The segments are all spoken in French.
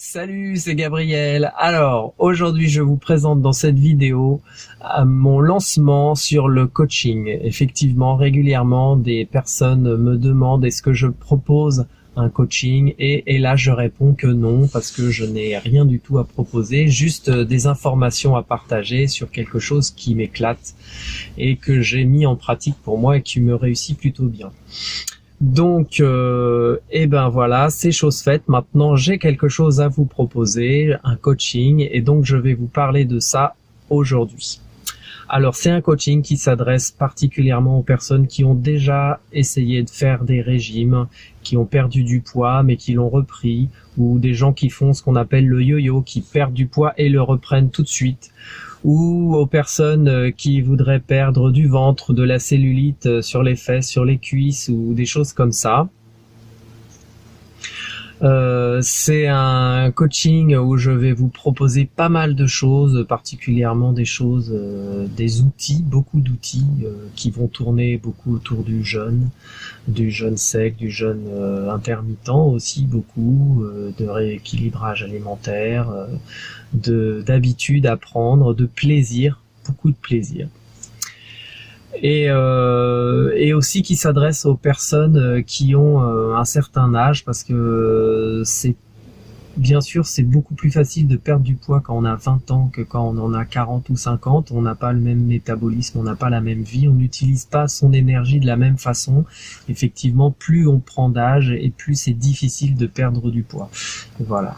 Salut, c'est Gabriel. Alors, aujourd'hui, je vous présente dans cette vidéo mon lancement sur le coaching. Effectivement, régulièrement, des personnes me demandent est-ce que je propose un coaching et là, je réponds que non parce que je n'ai rien du tout à proposer, juste des informations à partager sur quelque chose qui m'éclate et que j'ai mis en pratique pour moi et qui me réussit plutôt bien. Donc, et ben voilà, c'est chose faite. Maintenant, j'ai quelque chose à vous proposer, un coaching, et donc je vais vous parler de ça aujourd'hui. Alors, c'est un coaching qui s'adresse particulièrement aux personnes qui ont déjà essayé de faire des régimes, qui ont perdu du poids mais qui l'ont repris, ou des gens qui font ce qu'on appelle le yo-yo, qui perdent du poids et le reprennent tout de suite, ou aux personnes qui voudraient perdre du ventre, de la cellulite sur les fesses, sur les cuisses ou des choses comme ça. C'est un coaching où je vais vous proposer pas mal de choses, particulièrement des choses, des outils, beaucoup d'outils qui vont tourner beaucoup autour du jeûne sec, du jeûne intermittent aussi beaucoup, de rééquilibrage alimentaire, d'habitude à prendre, de plaisir, beaucoup de plaisir. Et aussi qui s'adresse aux personnes qui ont un certain âge, parce que bien sûr c'est beaucoup plus facile de perdre du poids quand on a 20 ans que quand on en a 40 ou 50. On n'a pas le même métabolisme, on n'a pas la même vie, on n'utilise pas son énergie de la même façon. Effectivement, plus on prend d'âge et plus c'est difficile de perdre du poids. Voilà.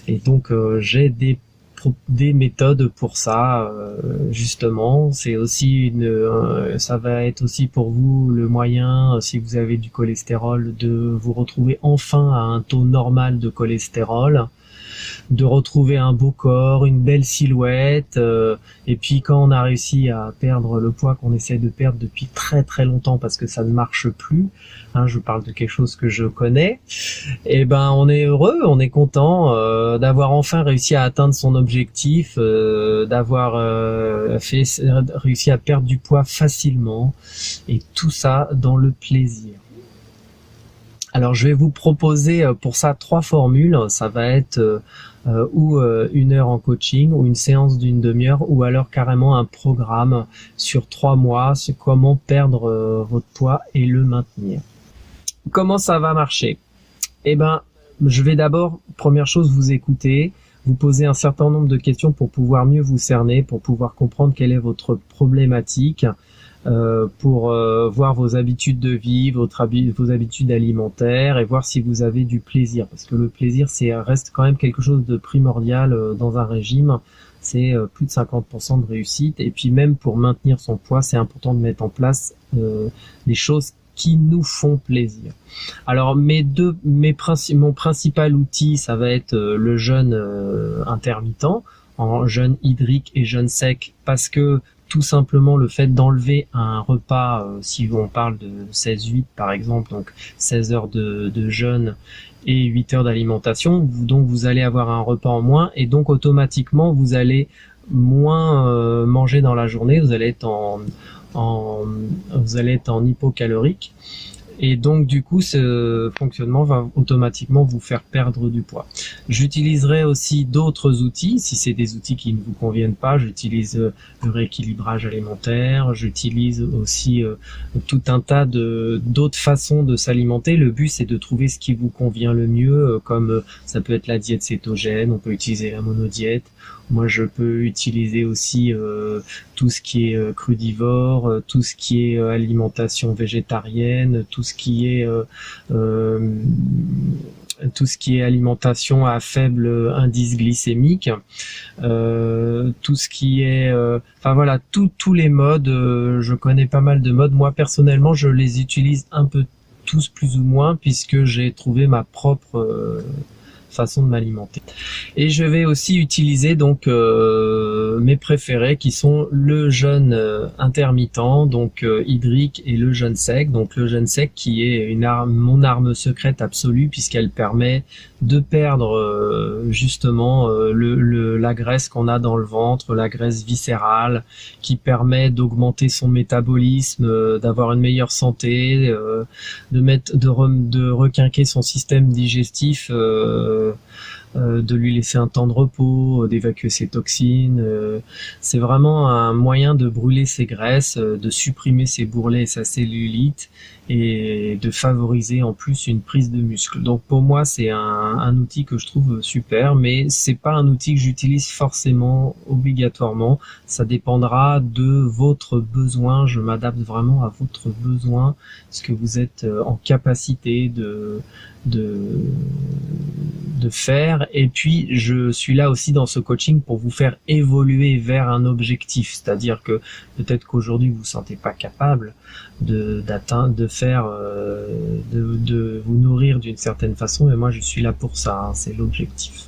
Et donc j'ai des méthodes pour ça, justement. C'est aussi ça va être aussi pour vous le moyen, si vous avez du cholestérol, de vous retrouver enfin à un taux normal de cholestérol, de retrouver un beau corps, une belle silhouette, et puis quand on a réussi à perdre le poids qu'on essaie de perdre depuis très très longtemps parce que ça ne marche plus, hein, je parle de quelque chose que je connais, et ben on est heureux, on est content d'avoir enfin réussi à atteindre son objectif, d'avoir réussi à perdre du poids facilement, et tout ça dans le plaisir. Alors je vais vous proposer pour ça 3 formules. Ça va être ou 1 heure en coaching, ou une séance d'une demi-heure, ou alors carrément un programme sur 3 mois sur comment perdre votre poids et le maintenir. Comment ça va marcher? Eh ben, je vais d'abord, première chose, vous écouter, vous poser un certain nombre de questions pour pouvoir mieux vous cerner, pour pouvoir comprendre quelle est votre problématique, pour voir vos habitudes de vie, vos habitudes alimentaires, et voir si vous avez du plaisir, parce que le plaisir reste quand même quelque chose de primordial dans un régime. C'est plus de 50% de réussite, et puis même pour maintenir son poids, c'est important de mettre en place des choses qui nous font plaisir. Alors mon principal outil, ça va être le jeûne intermittent, en jeûne hydrique et jeûne sec, parce que tout simplement le fait d'enlever un repas, si on parle de 16-8 par exemple, donc 16 heures de jeûne et 8 heures d'alimentation, donc vous allez avoir un repas en moins, et donc automatiquement vous allez moins manger dans la journée, vous allez être en hypocalorique. Et donc du coup, ce fonctionnement va automatiquement vous faire perdre du poids. J'utiliserai aussi d'autres outils. Si c'est des outils qui ne vous conviennent pas, j'utilise le rééquilibrage alimentaire, j'utilise aussi tout un tas d'autres façons de s'alimenter. Le but, c'est de trouver ce qui vous convient le mieux, comme ça peut être la diète cétogène, on peut utiliser la monodiète. Moi, je peux utiliser aussi tout ce qui est crudivore, tout ce qui est alimentation végétarienne, tout ce qui est alimentation à faible indice glycémique, tout ce qui est, enfin voilà, tous les modes. Je connais pas mal de modes. Moi personnellement, je les utilise un peu tous plus ou moins, puisque j'ai trouvé ma propre façon de m'alimenter. Et je vais aussi utiliser donc mes préférés, qui sont le jeûne intermittent, donc hydrique, et le jeûne sec. Donc le jeûne sec qui est mon arme secrète absolue, puisqu'elle permet de perdre justement la graisse qu'on a dans le ventre, la graisse viscérale, qui permet d'augmenter son métabolisme, d'avoir une meilleure santé, de requinquer son système digestif de lui laisser un temps de repos, d'évacuer ses toxines. C'est vraiment un moyen de brûler ses graisses, de supprimer ses bourrelets et sa cellulite, et de favoriser en plus une prise de muscle. Donc pour moi c'est un outil que je trouve super, mais c'est pas un outil que j'utilise forcément obligatoirement. Ça dépendra de votre besoin. Je m'adapte vraiment à votre besoin, ce que vous êtes en capacité de faire. Et puis je suis là aussi dans ce coaching pour vous faire évoluer vers un objectif, c'est-à-dire que peut-être qu'aujourd'hui vous vous sentez pas capable d'atteindre, de faire, de vous nourrir d'une certaine façon, mais moi je suis là pour ça, hein, c'est l'objectif.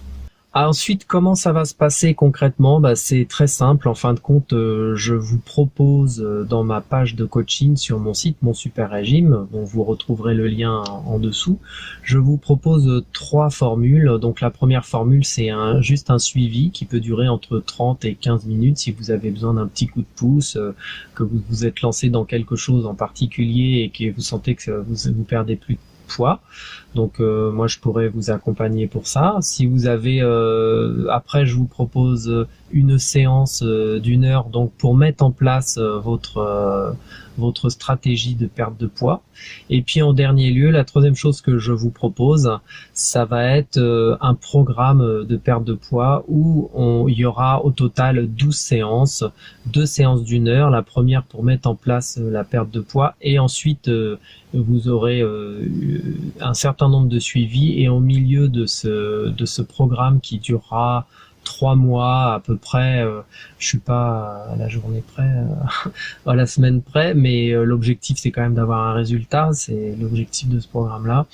Ensuite, comment ça va se passer concrètement? C'est très simple. En fin de compte, je vous propose dans ma page de coaching sur mon site, Mon Super Régime, dont vous retrouverez le lien en dessous, je vous propose 3 formules. Donc la première formule, c'est juste un suivi qui peut durer entre 30 et 15 minutes si vous avez besoin d'un petit coup de pouce, que vous vous êtes lancé dans quelque chose en particulier et que vous sentez que vous perdez plus de poids. Donc moi je pourrais vous accompagner pour ça. Si vous avez après je vous propose une séance d'1 heure donc pour mettre en place votre stratégie de perte de poids. Et puis en dernier lieu, la troisième chose que je vous propose, ça va être un programme de perte de poids où il y aura au total 12 séances, 2 séances d'1 heure, la première pour mettre en place la perte de poids, et ensuite vous aurez un certain nombre de suivis, et au milieu de ce programme qui durera 3 mois à peu près, je suis pas à la journée près, à la semaine près, mais l'objectif c'est quand même d'avoir un résultat, c'est l'objectif de ce programme-là.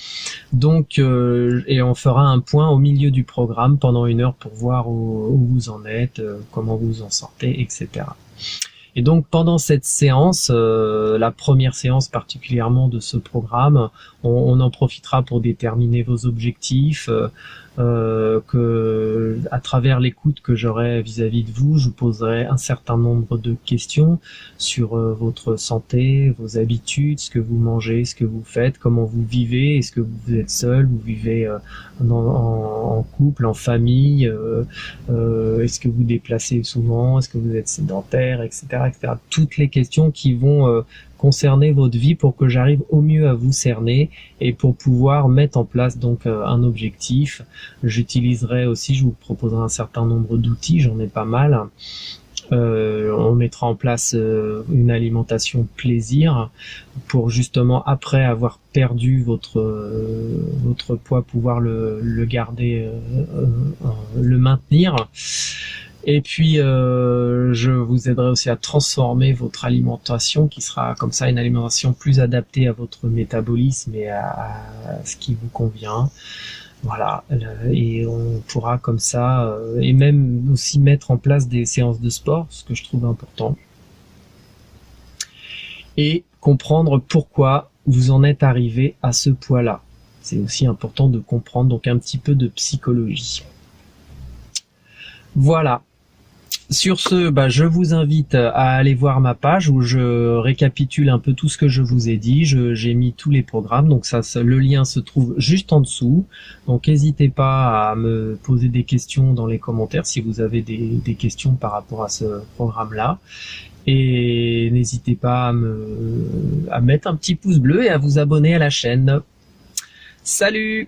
Donc, et on fera un point au milieu du programme pendant 1 heure pour voir où vous en êtes, comment vous en sortez, etc. Et donc pendant cette séance, la première séance particulièrement de ce programme, on en profitera pour déterminer vos objectifs, que à travers l'écoute que j'aurai vis-à-vis de vous, je vous poserai un certain nombre de questions sur votre santé, vos habitudes, ce que vous mangez, ce que vous faites, comment vous vivez, est-ce que vous êtes seul, vous vivez en couple, en famille, est-ce que vous déplacez souvent, est-ce que vous êtes sédentaire, etc., etc. Toutes les questions qui vont concerner votre vie pour que j'arrive au mieux à vous cerner et pour pouvoir mettre en place donc un objectif. J'utiliserai aussi, je vous proposerai un certain nombre d'outils, j'en ai pas mal. On mettra en place une alimentation plaisir pour justement après avoir perdu votre poids pouvoir le garder, le maintenir. Et puis je vous aiderai aussi à transformer votre alimentation qui sera comme ça une alimentation plus adaptée à votre métabolisme et à ce qui vous convient. Voilà, et on pourra comme ça, et même aussi mettre en place des séances de sport, ce que je trouve important, et comprendre pourquoi vous en êtes arrivé à ce poids-là. C'est aussi important de comprendre, donc un petit peu de psychologie. Voilà. Sur ce, je vous invite à aller voir ma page où je récapitule un peu tout ce que je vous ai dit. J'ai mis tous les programmes, donc le lien se trouve juste en dessous. Donc n'hésitez pas à me poser des questions dans les commentaires si vous avez des questions par rapport à ce programme-là. Et n'hésitez pas à mettre un petit pouce bleu et à vous abonner à la chaîne. Salut!